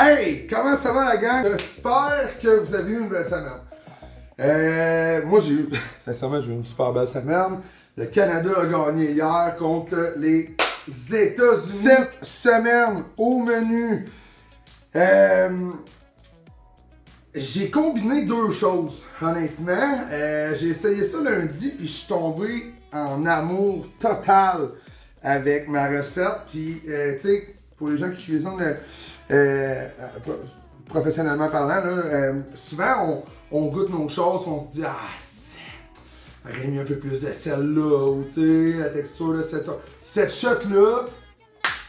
Hey! Comment ça va la gang? J'espère que vous avez eu une belle semaine. Moi sincèrement, j'ai eu une super belle semaine. Le Canada a gagné hier contre les États-Unis. Cette semaine, au menu, j'ai combiné deux choses, honnêtement. J'ai essayé ça lundi, puis je suis tombé en amour total avec ma recette. Puis, tu sais, pour les gens qui cuisinent professionnellement parlant, là, souvent on goûte nos choses, on se dit j'aurais mis un peu plus de sel là, ou tu sais, la texture de cette shot-là,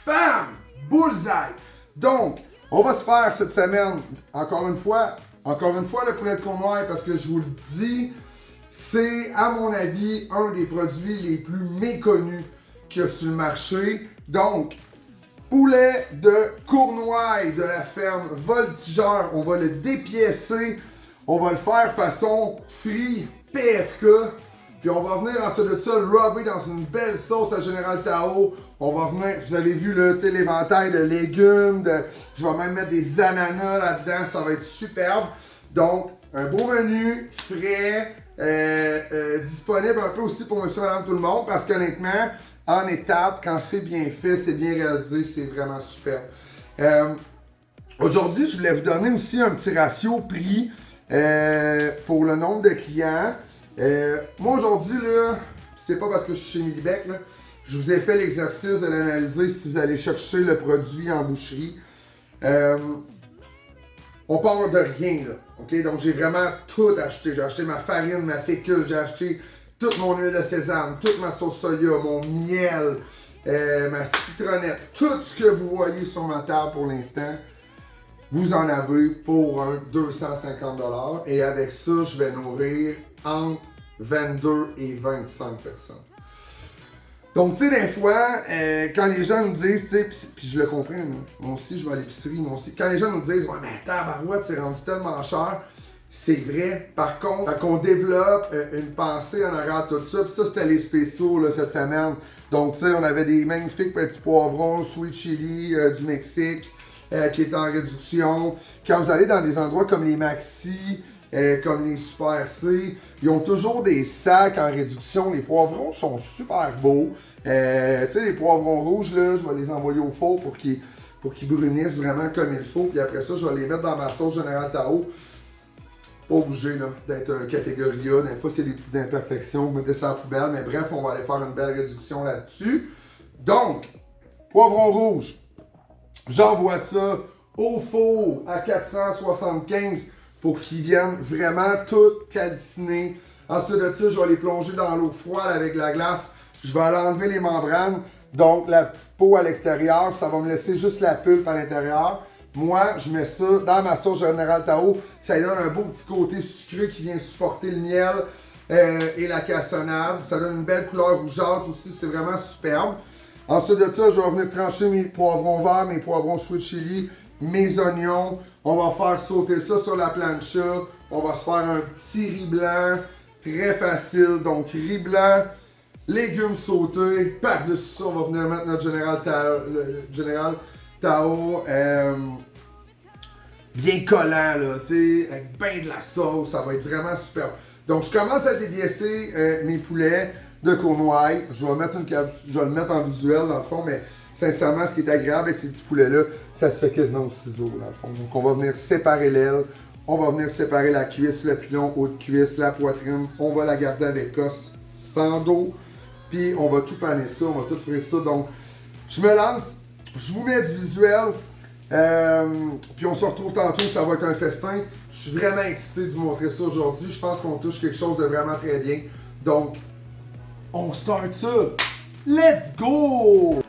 bam! Bullseye! Donc, on va se faire cette semaine, encore une fois, le poulet de Cournoye, parce que je vous le dis, c'est, à mon avis, un des produits les plus méconnus qu'il y a sur le marché. Donc, poulet de Cournoye de la ferme Voltigeur, on va le dépiécer, on va le faire façon frit PFK, puis on va venir ensuite de ça le rubber dans une belle sauce à Général Tao. On va venir, vous avez vu là, l'éventail de légumes, je vais même mettre des ananas là-dedans, ça va être superbe. Donc, un beau menu, frais, disponible un peu aussi pour monsieur, madame, tout le monde, parce qu'honnêtement, en étape, quand c'est bien fait, c'est bien réalisé, c'est vraiment super. Aujourd'hui, je voulais vous donner aussi un petit ratio prix pour le nombre de clients. Moi aujourd'hui, là, c'est pas parce que je suis chez Millibec, là, je vous ai fait l'exercice de l'analyser si vous allez chercher le produit en boucherie. On part de rien, là, ok? Donc j'ai vraiment tout acheté. J'ai acheté ma farine, ma fécule, j'ai acheté toute mon huile de sésame, toute ma sauce soya, mon miel, ma citronnette, tout ce que vous voyez sur ma table pour l'instant, vous en avez pour un 250$. Et avec ça, je vais nourrir entre 22 et 25 personnes. Donc, tu sais, des fois, quand les gens nous disent, tu sais, puis je le comprends, moi aussi, je vais à l'épicerie, moi aussi, quand les gens nous disent, ouais, mais tabarouette, c'est rendu tellement cher. C'est vrai. Par contre, quand on développe une pensée en arrière de tout ça, puis ça, c'était les spéciaux là, cette semaine. Donc, tu sais, on avait des magnifiques petits poivrons, sweet chili du Mexique, qui est en réduction. Quand vous allez dans des endroits comme les Maxi, comme les Super C, ils ont toujours des sacs en réduction. Les poivrons sont super beaux. Tu sais, les poivrons rouges, là, je vais les envoyer au four pour qu'ils brunissent vraiment comme il faut. Puis après ça, je vais les mettre dans ma sauce Général Tao. Pas obligé d'être un catégorie A. Des fois, c'est des petites imperfections. Vous mettez ça à la poubelle. Mais bref, on va aller faire une belle réduction là-dessus. Donc, poivron rouge. J'envoie ça au four à 475 pour qu'ils viennent vraiment tout calciner. Ensuite de ça, je vais les plonger dans l'eau froide avec la glace. Je vais aller enlever les membranes. Donc, la petite peau à l'extérieur, ça va me laisser juste la pulpe à l'intérieur. Moi, je mets ça dans ma sauce Général Tao. Ça lui donne un beau petit côté sucré qui vient supporter le miel et la cassonade. Ça donne une belle couleur rougeâtre aussi, c'est vraiment superbe. Ensuite de ça, je vais venir trancher mes poivrons verts, mes poivrons sweet chili, mes oignons. On va faire sauter ça sur la plancha. On va se faire un petit riz blanc, très facile. Donc, riz blanc, légumes sautés. Par-dessus ça, on va venir mettre notre Général Tao, bien collant, là, tu sais, avec bien de la sauce, ça va être vraiment super. Donc, je commence à débiaiser mes poulets de Cournoye. Je vais le mettre en visuel, dans le fond, mais sincèrement, ce qui est agréable avec ces petits poulets-là, ça se fait quasiment au ciseau, dans le fond. Donc, on va venir séparer l'aile, on va venir séparer la cuisse, le pilon, haut de cuisse, la poitrine. On va la garder avec os, sans dos, puis on va tout paner ça, on va tout frire ça. Donc, je me lance. Je vous mets du visuel, puis on se retrouve tantôt, ça va être un festin. Je suis vraiment excité de vous montrer ça aujourd'hui. Je pense qu'on touche quelque chose de vraiment très bien. Donc, on start ça. Let's go!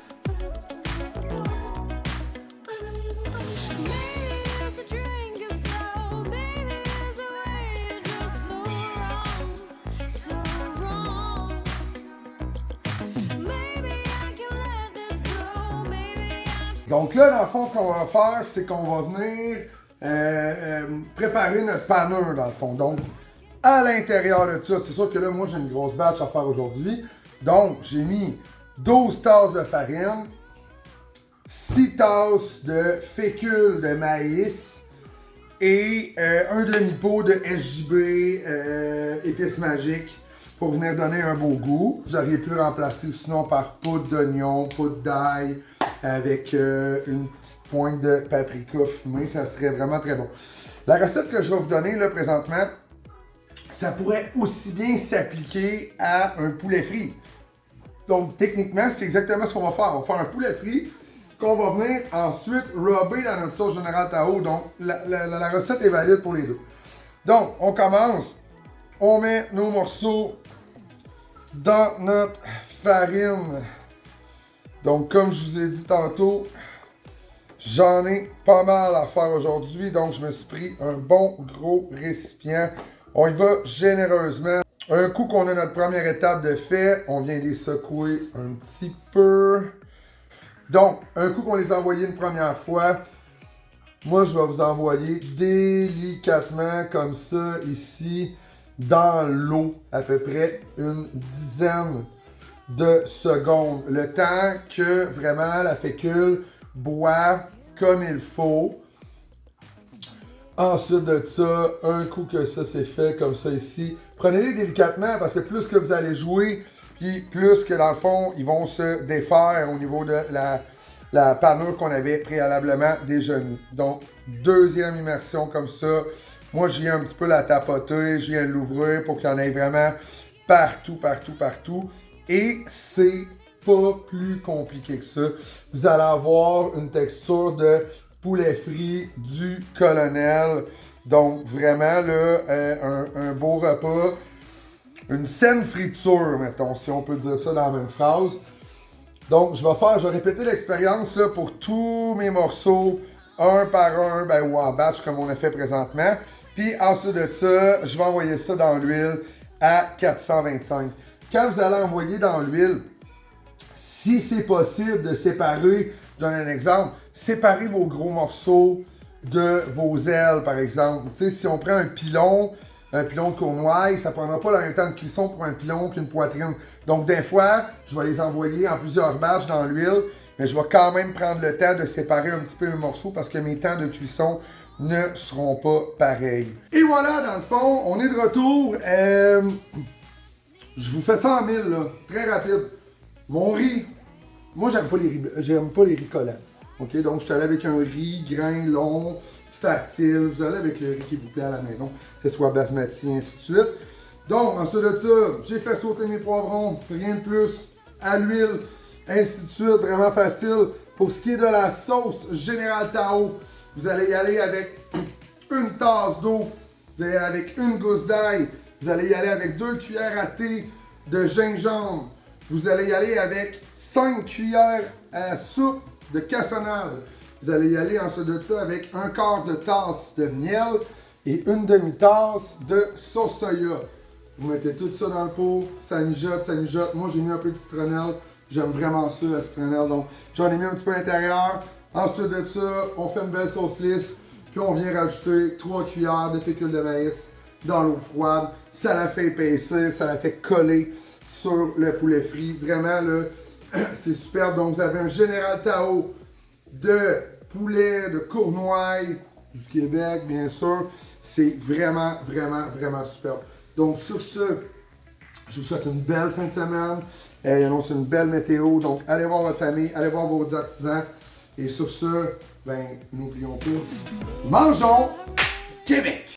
Donc là, dans le fond, ce qu'on va faire, c'est qu'on va venir préparer notre panure, dans le fond. Donc, à l'intérieur de ça, c'est sûr que là, moi, j'ai une grosse batch à faire aujourd'hui. Donc, j'ai mis 12 tasses de farine, 6 tasses de fécule de maïs et un demi-pot de SJB épices magiques pour venir donner un beau goût. Vous auriez pu remplacer sinon par poudre d'oignon, poudre d'ail avec une petite pointe de paprika fumée. Ça serait vraiment très bon. La recette que je vais vous donner là présentement, ça pourrait aussi bien s'appliquer à un poulet frit. Donc techniquement, c'est exactement ce qu'on va faire. On va faire un poulet frit qu'on va venir ensuite rubber dans notre sauce Général Tao. Donc la recette est valide pour les deux. Donc on commence. On met nos morceaux dans notre farine. Donc, comme je vous ai dit tantôt, j'en ai pas mal à faire aujourd'hui. Donc, je me suis pris un bon gros récipient. On y va généreusement. Un coup qu'on a notre première étape de fait, on vient les secouer un petit peu. Donc, un coup qu'on les a envoyés une première fois, moi, je vais vous envoyer délicatement comme ça ici dans l'eau, à peu près une dizaine de secondes. Le temps que vraiment la fécule boit comme il faut. Ensuite de ça, un coup que ça c'est fait comme ça ici, prenez-les délicatement parce que plus que vous allez jouer, puis plus que dans le fond, ils vont se défaire au niveau de la panure qu'on avait préalablement déjà mis. Donc, deuxième immersion comme ça. Moi, je viens un petit peu la tapoter, je viens l'ouvrir pour qu'il y en ait vraiment partout, partout, partout. Et c'est pas plus compliqué que ça. Vous allez avoir une texture de poulet frit du colonel. Donc, vraiment, là, un beau repas. Une saine friture, mettons, si on peut dire ça dans la même phrase. Donc, je vais répéter l'expérience là pour tous mes morceaux, un par un, ou en batch comme on a fait présentement. Puis ensuite de ça, je vais envoyer ça dans l'huile à 425. Quand vous allez envoyer dans l'huile, si c'est possible de séparer, je donne un exemple, séparez vos gros morceaux de vos ailes, par exemple. Tu sais, si on prend un pilon de cournoye, ça ne prendra pas le même temps de cuisson pour un pilon qu'une poitrine. Donc, des fois, je vais les envoyer en plusieurs batchs dans l'huile, mais je vais quand même prendre le temps de séparer un petit peu mes morceaux parce que mes temps de cuisson ne seront pas pareils. Et voilà, dans le fond, on est de retour. Je vous fais ça en mille, là, très rapide. Mon riz, moi, j'aime pas les riz collants. OK, donc je suis allé avec un riz grain long, facile. Vous allez avec le riz qui vous plaît à la maison, que ce soit basmati, ainsi de suite. Donc, ensuite de ça, j'ai fait sauter mes poivrons, rien de plus, à l'huile, ainsi de suite, vraiment facile. Pour ce qui est de la sauce Général Tao, vous allez y aller avec une tasse d'eau, vous allez y aller avec une gousse d'ail, vous allez y aller avec 2 cuillères à thé de gingembre, vous allez y aller avec 5 cuillères à soupe de cassonade, vous allez y aller ensuite de ça avec un quart de tasse de miel et une demi-tasse de sauce soya. Vous mettez tout ça dans le pot, ça mijote, ça mijote. Moi, j'ai mis un peu de citronnelle. J'aime vraiment ça, la citronnelle. Donc, j'en ai mis un petit peu à l'intérieur. Ensuite de ça, on fait une belle sauce lisse. Puis, on vient rajouter 3 cuillères de fécule de maïs dans l'eau froide. Ça la fait épaissir, ça la fait coller sur le poulet frit. Vraiment, là, c'est superbe. Donc, vous avez un Général Tao de poulet de Cournoye du Québec, bien sûr. C'est vraiment, vraiment, vraiment superbe. Donc, sur ce, je vous souhaite une belle fin de semaine. Il annonce une belle météo. Donc, allez voir votre famille, allez voir vos artisans. Et sur ce, ben, n'oublions pas, mangeons Québec!